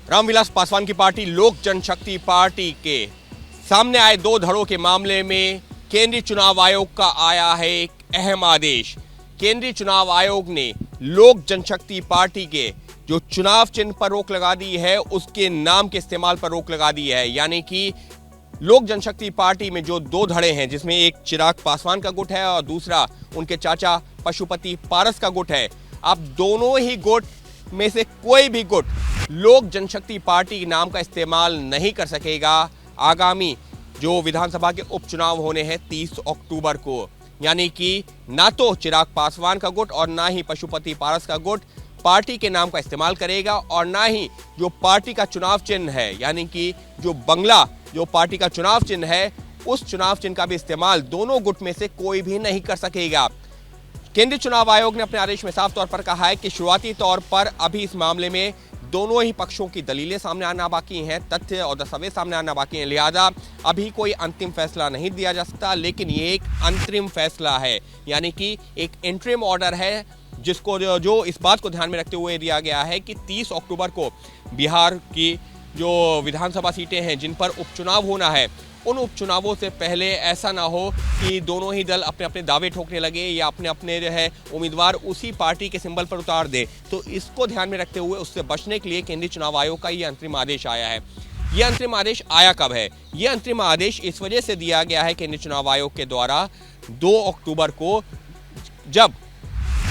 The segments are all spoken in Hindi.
रामविलास पासवान की पार्टी लोक जनशक्ति पार्टी के सामने आए दो धड़ों के मामले में केंद्रीय चुनाव आयोग का आया है एक अहम आदेश। केंद्रीय चुनाव आयोग ने लोक जनशक्ति पार्टी के जो चुनाव चिन्ह पर रोक लगा दी है, उसके नाम के इस्तेमाल पर रोक लगा दी है। यानी कि लोक जनशक्ति पार्टी में जो दो धड़े हैं, जिसमें एक चिराग पासवान का गुट है और दूसरा उनके चाचा पशुपति पारस का गुट है, अब दोनों ही गुट में से कोई भी गुट लोक जनशक्ति पार्टी के नाम का इस्तेमाल नहीं कर सकेगा। आगामी जो विधानसभा के उपचुनाव होने हैं 30 अक्टूबर को, यानी कि ना तो चिराग पासवान का गुट और ना ही पशुपति पारस का गुट पार्टी के नाम का इस्तेमाल करेगा, और ना ही जो पार्टी का चुनाव चिन्ह है, यानी कि जो बंगला जो पार्टी का चुनाव चिन्ह है, उस चुनाव चिन्ह का भी इस्तेमाल दोनों गुट में से कोई भी नहीं कर सकेगा। केंद्रीय चुनाव आयोग ने अपने आदेश में साफ तौर पर कहा है कि शुरुआती तौर पर अभी इस मामले में दोनों ही पक्षों की दलीलें सामने आना बाकी हैं, तथ्य और दस्तावेज सामने आना बाकी हैं, लिहाजा अभी कोई अंतिम फैसला नहीं दिया जा सकता। लेकिन ये एक अंतरिम फैसला है, यानी कि एक इंटरिम ऑर्डर है, जिसको जो इस बात को ध्यान में रखते हुए दिया गया है कि 30 अक्टूबर को बिहार की जो विधानसभा सीटें हैं जिन पर उपचुनाव होना है, उन उपचुनावों से पहले ऐसा ना हो कि दोनों ही दल अपने अपने दावे ठोकने लगे या अपने अपने जो है उम्मीदवार उसी पार्टी के सिंबल पर उतार दे। तो इसको ध्यान में रखते हुए उससे बचने के लिए केंद्रीय चुनाव आयोग का ये अंतरिम आदेश आया है। ये अंतरिम आदेश आया कब है? ये अंतरिम आदेश इस वजह से दिया गया है केंद्रीय चुनाव आयोग के द्वारा 2 अक्टूबर को, जब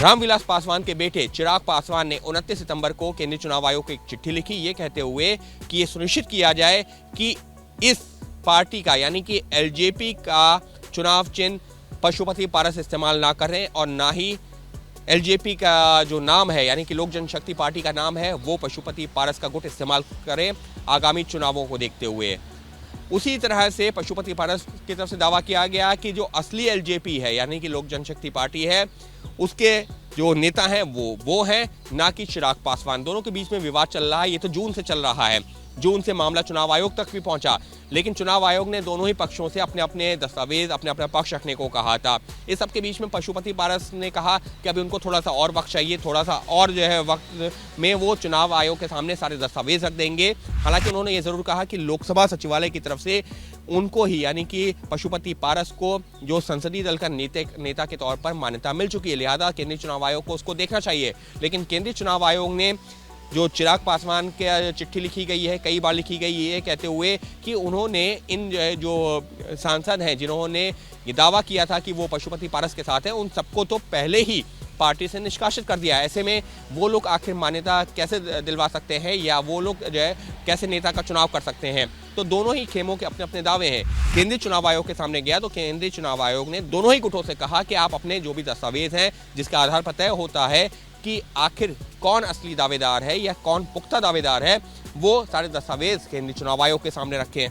रामविलास पासवान के बेटे चिराग पासवान ने 29 सितंबर को केंद्रीय चुनाव आयोग को एक चिट्ठी लिखी, ये कहते हुए कि ये सुनिश्चित किया जाए कि इस पार्टी का, यानी कि एलजेपी का चुनाव चिन्ह पशुपति पारस इस्तेमाल ना करें, और ना ही एलजेपी का जो नाम है, यानी कि लोक जनशक्ति पार्टी का नाम है, वो पशुपति पारस का गुट इस्तेमाल करें आगामी चुनावों को देखते हुए। उसी तरह से पशुपति पारस की तरफ से दावा किया गया कि जो असली एलजेपी है, यानी कि लोक जनशक्ति पार्टी है, उसके जो नेता हैं वो हैं, ना कि चिराग पासवान। दोनों के बीच में विवाद चल रहा है, ये तो जून से चल रहा है। जून से मामला चुनाव आयोग तक भी पहुंचा, लेकिन चुनाव आयोग ने दोनों ही पक्षों से अपने अपने दस्तावेज, अपने अपना पक्ष रखने को कहा था। इस सब के बीच में पशुपति पारस ने कहा कि अभी उनको थोड़ा सा और वक्त चाहिए, थोड़ा सा और जो है वक्त में वो चुनाव आयोग के सामने सारे दस्तावेज रख देंगे। हालांकि उन्होंने ये जरूर कहा कि लोकसभा सचिवालय की तरफ से उनको ही, यानी कि पशुपति पारस को जो संसदीय दल का नेता के तौर पर मान्यता मिल चुकी है, लिहाजा केंद्रीय चुनाव आयोग को उसको देखना चाहिए। लेकिन केंद्रीय चुनाव आयोग ने जो चिराग पासवान के चिट्ठी लिखी गई है, कई बार लिखी गई है, कहते हुए कि उन्होंने इन जो सांसद हैं जिन्होंने ये दावा किया था कि वो पशुपति पारस के साथ हैं, उन सबको तो पहले ही पार्टी से निष्कासित कर दिया है। ऐसे में वो लोग आखिर मान्यता कैसे दिलवा सकते हैं, या वो लोग जो है कैसे नेता का चुनाव कर सकते हैं? तो दोनों ही खेमों के अपने अपने दावे हैं। केंद्रीय चुनाव आयोग के सामने गया तो केंद्रीय चुनाव आयोग ने दोनों ही गुटों से कहा कि आप अपने जो भी दस्तावेज हैं, जिसके आधार पर तय होता है कि आखिर कौन असली दावेदार है या कौन पुख्ता दावेदार है, वो सारे दस्तावेज केंद्रीय चुनाव आयोग के सामने रखे।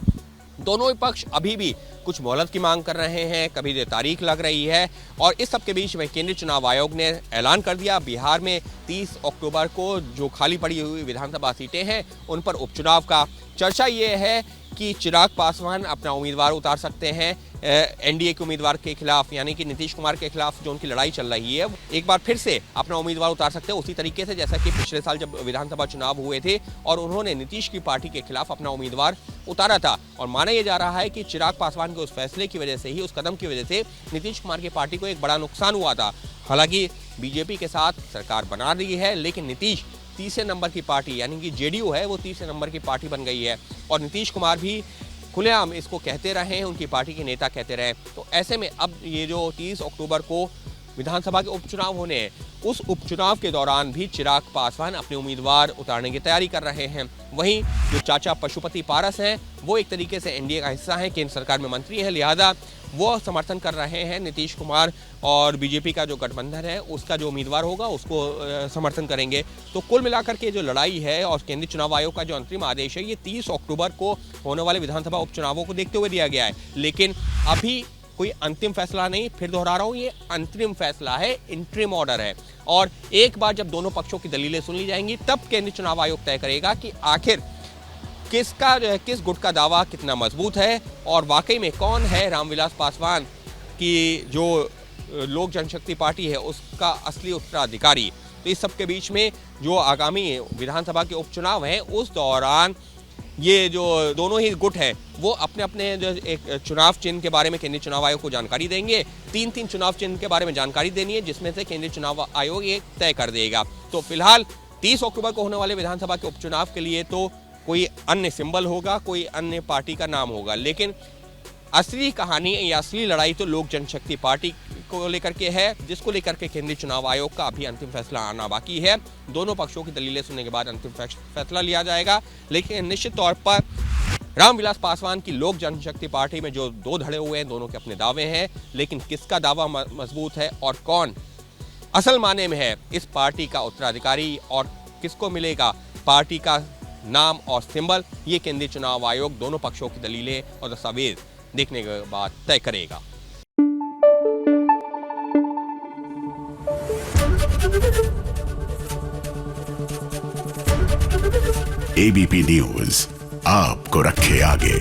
दोनों ही पक्ष अभी भी कुछ मोहलत की मांग कर रहे हैं, कभी तारीख लग रही है, और इस सब के बीच में केंद्रीय चुनाव आयोग ने ऐलान कर दिया बिहार में 30 अक्टूबर को जो खाली पड़ी हुई विधानसभा सीटें हैं उन पर उपचुनाव का। चर्चा ये है कि चिराग पासवान अपना उम्मीदवार उतार सकते हैं एनडीए के उम्मीदवार के खिलाफ, यानी कि नीतीश कुमार के खिलाफ जो उनकी लड़ाई चल रही है, एक बार फिर से अपना उम्मीदवार उतार सकते हैं, उसी तरीके से जैसा कि पिछले साल जब विधानसभा चुनाव हुए थे और उन्होंने नीतीश की पार्टी के खिलाफ अपना उम्मीदवार उतारा था। और माना यह जा रहा है कि चिराग पासवान के उस फैसले की वजह से ही, उस कदम की वजह से नीतीश कुमार की पार्टी को एक बड़ा नुकसान हुआ था। हालांकि बीजेपी के साथ सरकार बना रही है, लेकिन नीतीश तीसरे नंबर की पार्टी, यानी कि जेडीयू है, वो तीसरे नंबर की पार्टी बन गई है, और नीतीश कुमार भी खुलेआम इसको कहते रहे हैं, उनकी पार्टी के नेता कहते रहे। तो ऐसे में अब ये जो 30 अक्टूबर को विधानसभा के उपचुनाव होने हैं, उस उपचुनाव के दौरान भी चिराग पासवान अपने उम्मीदवार उतारने की तैयारी कर रहे हैं। वहीं जो चाचा पशुपति पारस हैं, वो एक तरीके से एनडीए का हिस्सा हैं, केंद्र सरकार में मंत्री हैं, लिहाजा वो समर्थन कर रहे हैं नीतीश कुमार और बीजेपी का जो गठबंधन है उसका जो उम्मीदवार होगा उसको समर्थन करेंगे। तो कुल मिलाकर के जो लड़ाई है और केंद्रीय चुनाव आयोग का जो अंतरिम आदेश है, ये 30 अक्टूबर को होने वाले विधानसभा उपचुनावों को देखते हुए दिया गया है। लेकिन अभी कोई अंतिम फैसला नहीं, फिर दोहरा रहा हूँ, ये अंतरिम फैसला है, इंटरिम ऑर्डर है। और एक बार जब दोनों पक्षों की दलीलें सुन ली जाएंगी, तब केंद्रीय चुनाव आयोग तय करेगा कि आखिर किस गुट का दावा कितना मजबूत है, और वाकई में कौन है रामविलास पासवान की जो लोक जनशक्ति पार्टी है उसका असली उत्तराधिकारी। तो इस सब के बीच में जो आगामी विधानसभा के उपचुनाव हैं उस दौरान ये जो दोनों ही गुट है वो अपने अपने जो एक चुनाव चिन्ह के बारे में केंद्रीय चुनाव आयोग को जानकारी देंगे। 3-3 चुनाव चिन्ह के बारे में जानकारी देनी है, जिसमें से केंद्रीय चुनाव आयोग ये तय कर देगा। तो फिलहाल 30 अक्टूबर को होने वाले विधानसभा के उपचुनाव के लिए तो कोई अन्य सिंबल होगा, कोई अन्य पार्टी का नाम होगा, लेकिन असली कहानी या असली लड़ाई तो लोक जनशक्ति पार्टी को लेकर के है, जिसको लेकर के केंद्रीय चुनाव आयोग का अभी अंतिम फैसला आना बाकी है। दोनों पक्षों की दलीलें सुनने के बाद अंतिम फैसला लिया जाएगा। लेकिन निश्चित तौर पर रामविलास पासवान की लोक जनशक्ति पार्टी में जो दो धड़े हुए हैं, दोनों के अपने दावे हैं, लेकिन किसका दावा मजबूत है और कौन असल माने में है इस पार्टी का उत्तराधिकारी और किसको मिलेगा पार्टी का नाम और सिंबल, ये केंद्रीय चुनाव आयोग दोनों पक्षों की दलीलें और दस्तावेज देखने के बाद तय करेगा। एबीपी न्यूज आपको रखे आगे।